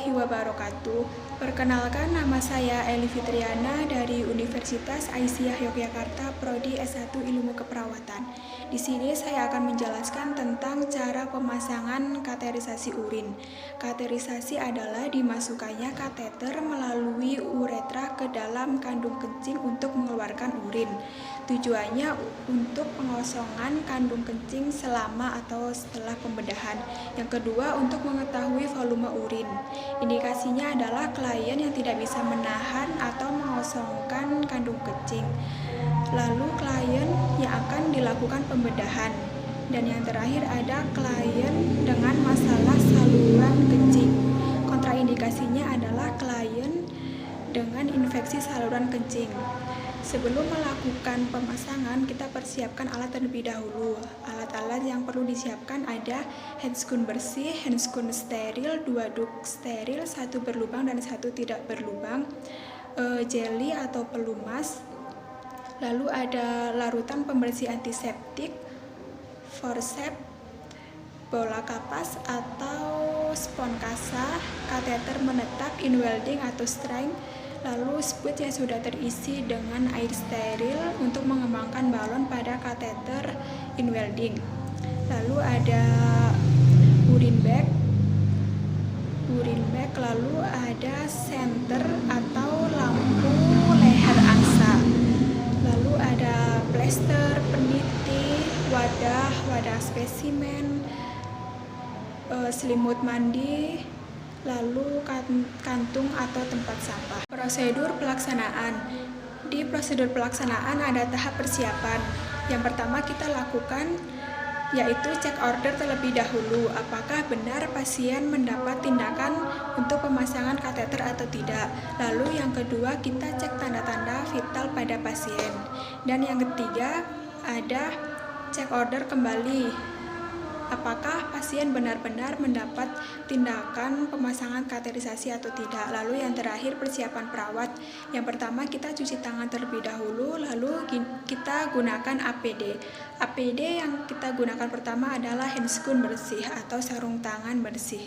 warahmatullahi wabarakatuh. Perkenalkan, nama saya Eli Fitriana dari Universitas Aisyah Yogyakarta, Prodi S1 Ilmu Keperawatan. Di sini saya akan menjelaskan tentang cara pemasangan kateterisasi urin. Kateterisasi adalah dimasukkannya kateter melalui uretra ke dalam kandung kencing untuk mengeluarkan urin. Tujuannya untuk pengosongan kandung kencing selama atau setelah pembedahan. Yang kedua, untuk mengetahui volume urin. Indikasinya adalah klien yang tidak bisa menahan atau mengosongkan kandung kencing. Lalu klien yang akan dilakukan pembedahan. Dan yang terakhir ada klien dengan masalah saluran kencing. Kontraindikasinya adalah klien dengan infeksi saluran kencing. Sebelum melakukan pemasangan, kita persiapkan alat terlebih dahulu. Alat-alat yang perlu disiapkan ada handscoon bersih, handscoon steril, 2 duk steril, 1 berlubang dan 1 tidak berlubang, jeli atau pelumas, lalu ada larutan pembersih antiseptik, forceps, bola kapas atau spons kasa, kateter menetap, inwelding atau string, lalu sput yang sudah terisi dengan air steril untuk mengembangkan balon pada kateter inwelding. Lalu ada urine bag, lalu ada senter atau lampu leher angsa. Lalu ada plester, peniti, wadah spesimen, selimut mandi, lalu kantung atau tempat sampah. Prosedur pelaksanaan. Di prosedur pelaksanaan ada tahap persiapan. Yang pertama kita lakukan yaitu cek order terlebih dahulu, apakah benar pasien mendapat tindakan untuk pemasangan kateter atau tidak. Lalu yang kedua kita cek tanda-tanda vital pada pasien. Dan yang ketiga ada cek order kembali, apakah pasien benar-benar mendapat tindakan pemasangan kateterisasi atau tidak. Lalu yang terakhir persiapan perawat. Yang pertama kita cuci tangan terlebih dahulu, lalu kita gunakan APD. APD yang kita gunakan pertama adalah handscoon bersih atau sarung tangan bersih.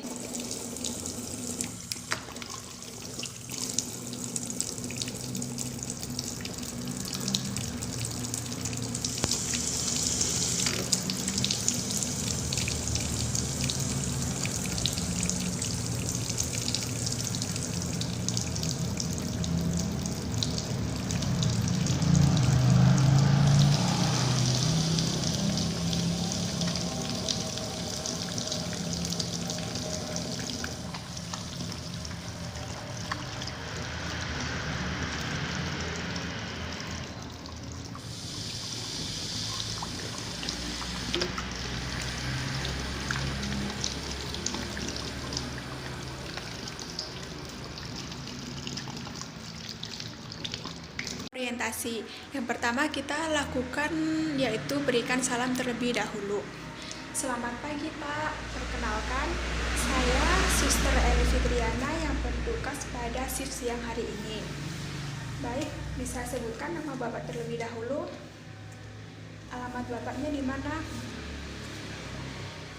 Orientasi. Yang pertama kita lakukan yaitu berikan salam terlebih dahulu. Selamat pagi Pak, perkenalkan saya Suster Eli Fitriana yang bertugas pada shift siang hari ini. Baik, bisa sebutkan nama Bapak terlebih dahulu. Alamat Bapaknya di mana?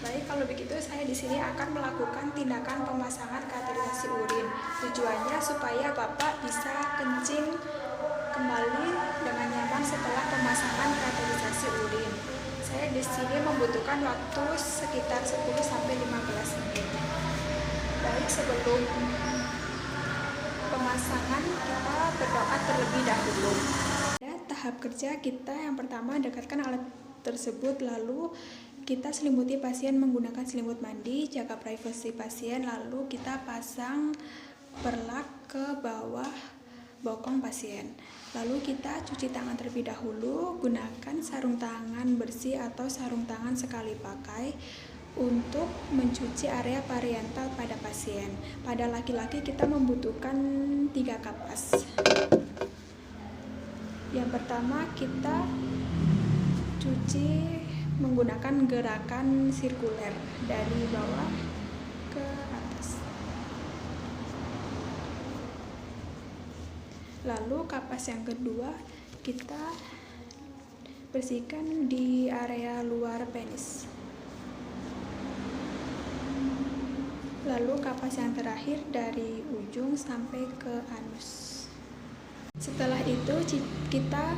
Baik, kalau begitu saya di sini akan melakukan tindakan pemasangan kateterisasi urin. Tujuannya supaya Bapak bisa kencing kembali dengan nyaman setelah pemasangan kateterisasi urin. Saya di sini membutuhkan waktu sekitar 10 sampai 15 menit. Baik, sebelum pemasangan kita berdoa terlebih dahulu. Tahap kerja kita yang pertama dekatkan alat tersebut, lalu kita selimuti pasien menggunakan selimut mandi, jaga privasi pasien, lalu kita pasang perlak ke bawah bokong pasien. Lalu kita cuci tangan terlebih dahulu, gunakan sarung tangan bersih atau sarung tangan sekali pakai untuk mencuci area parietal pada pasien. Pada laki-laki kita membutuhkan 3 kapas. Yang pertama kita cuci menggunakan gerakan sirkuler dari bawah ke atas. Lalu kapas yang kedua kita bersihkan di area luar penis. Lalu lalu kapas yang terakhir dari ujung sampai ke anus. Setelah itu kita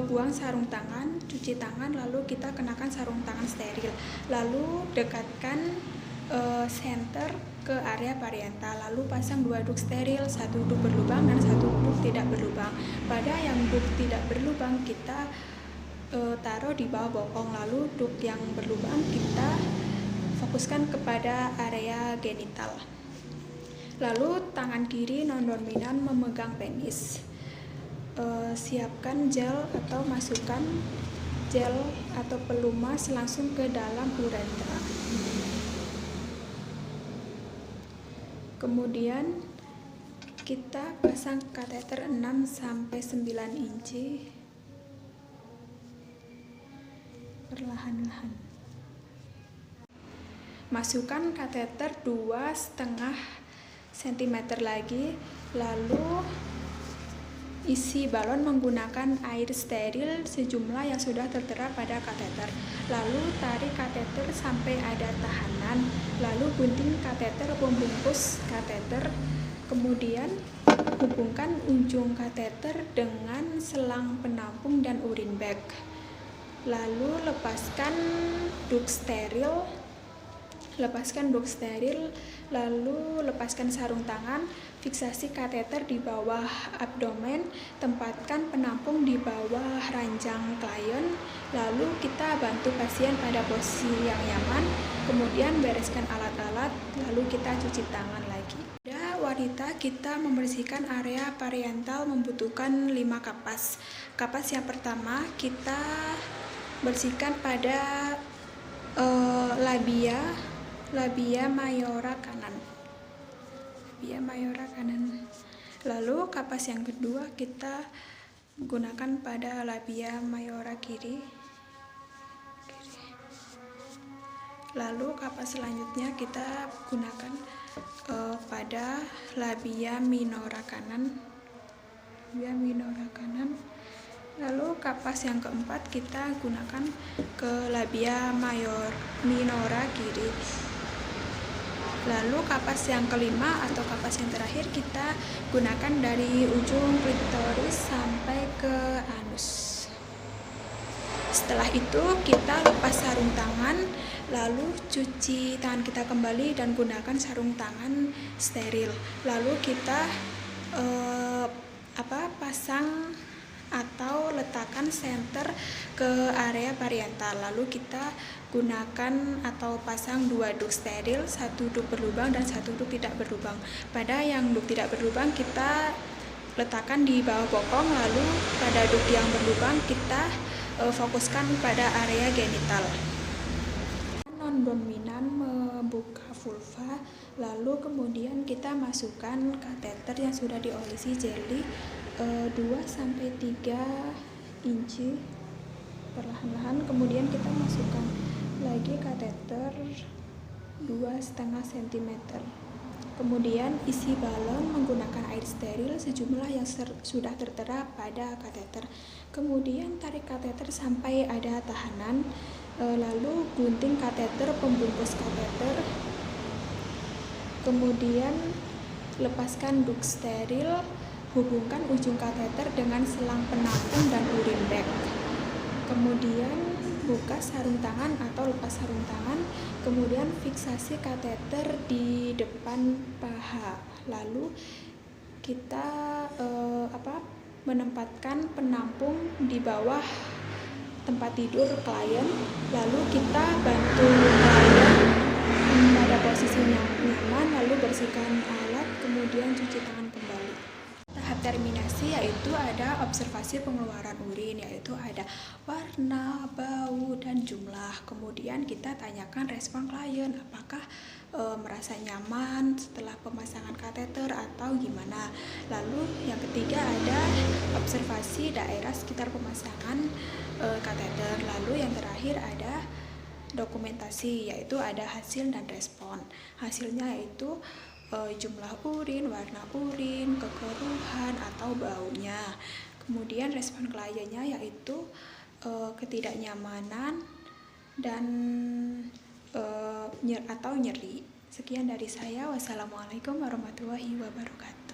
buang sarung tangan, cuci tangan, lalu kita kenakan sarung tangan steril. Lalu dekatkan senter ke area parietal, lalu pasang 2 duk steril, 1 duk berlubang dan 1 duk tidak berlubang. Pada yang duk tidak berlubang kita taruh di bawah bokong, lalu duk yang berlubang kita fokuskan kepada area genital. Lalu tangan kiri non-dominan memegang penis. Siapkan gel atau masukkan gel atau pelumas langsung ke dalam uretra. Kemudian kita pasang kateter 6-9 inci perlahan-lahan. Masukkan kateter 2,5 cm lagi, lalu isi balon menggunakan air steril sejumlah yang sudah tertera pada kateter. Lalu tarik kateter sampai ada tahanan, lalu gunting kateter pembungkus kateter. Kemudian hubungkan ujung kateter dengan selang penampung dan urin bag. Lalu lepaskan duk steril, lalu lepaskan sarung tangan, fiksasi kateter di bawah abdomen, tempatkan penampung di bawah ranjang klien, lalu kita bantu pasien pada posisi yang nyaman, kemudian bereskan alat-alat, lalu kita cuci tangan lagi. Pada wanita kita membersihkan area parietal membutuhkan 5 kapas. Kapas yang pertama kita bersihkan pada labia mayora kanan. Lalu kapas yang kedua kita gunakan pada labia mayora kiri. Lalu kapas selanjutnya kita gunakan pada labia minora kanan. Lalu kapas yang keempat kita gunakan ke labia minora kiri. Lalu kapas yang kelima atau kapas yang terakhir kita gunakan dari ujung klitoris sampai ke anus. Setelah itu kita lepas sarung tangan, lalu cuci tangan kita kembali dan gunakan sarung tangan steril. Lalu kita pasang atau letakkan senter ke area parietal. Lalu kita gunakan atau pasang 2 duk steril, 1 duk berlubang dan 1 duk tidak berlubang. Pada yang duk tidak berlubang kita letakkan di bawah bokong, lalu pada duk yang berlubang kita fokuskan pada area genital. Non-dominan membuka vulva, lalu kemudian kita masukkan kateter yang sudah diolesi jeli 2-3 inci perlahan-lahan, kemudian kita masukkan lagi kateter 2,5 cm. Kemudian isi balon menggunakan air steril sejumlah yang sudah tertera pada kateter. Kemudian tarik kateter sampai ada tahanan, lalu gunting kateter pembungkus kateter. Kemudian lepaskan duk steril, hubungkan ujung kateter dengan selang penampung dan urin bag. Kemudian buka sarung tangan atau lepas sarung tangan, kemudian fiksasi kateter di depan paha. Lalu kita menempatkan penampung di bawah tempat tidur klien, lalu kita bantu klien pada posisi nyaman, lalu bersihkan alat, kemudian cuci tangan kembali. Tahap terminasi yaitu ada observasi pengeluaran urin, yaitu ada warna, bau, dan jumlah. Kemudian kita tanyakan respon klien, apakah merasa nyaman setelah pemasangan kateter atau gimana. Lalu yang ketiga ada observasi daerah sekitar pemasangan kateter. Lalu yang terakhir ada dokumentasi, yaitu ada hasil dan respon. Hasilnya yaitu jumlah urin, warna urin, kekeruhan atau baunya. Kemudian respon kliennya yaitu ketidaknyamanan dan atau nyeri Sekian dari saya. Wassalamualaikum warahmatullahi wabarakatuh.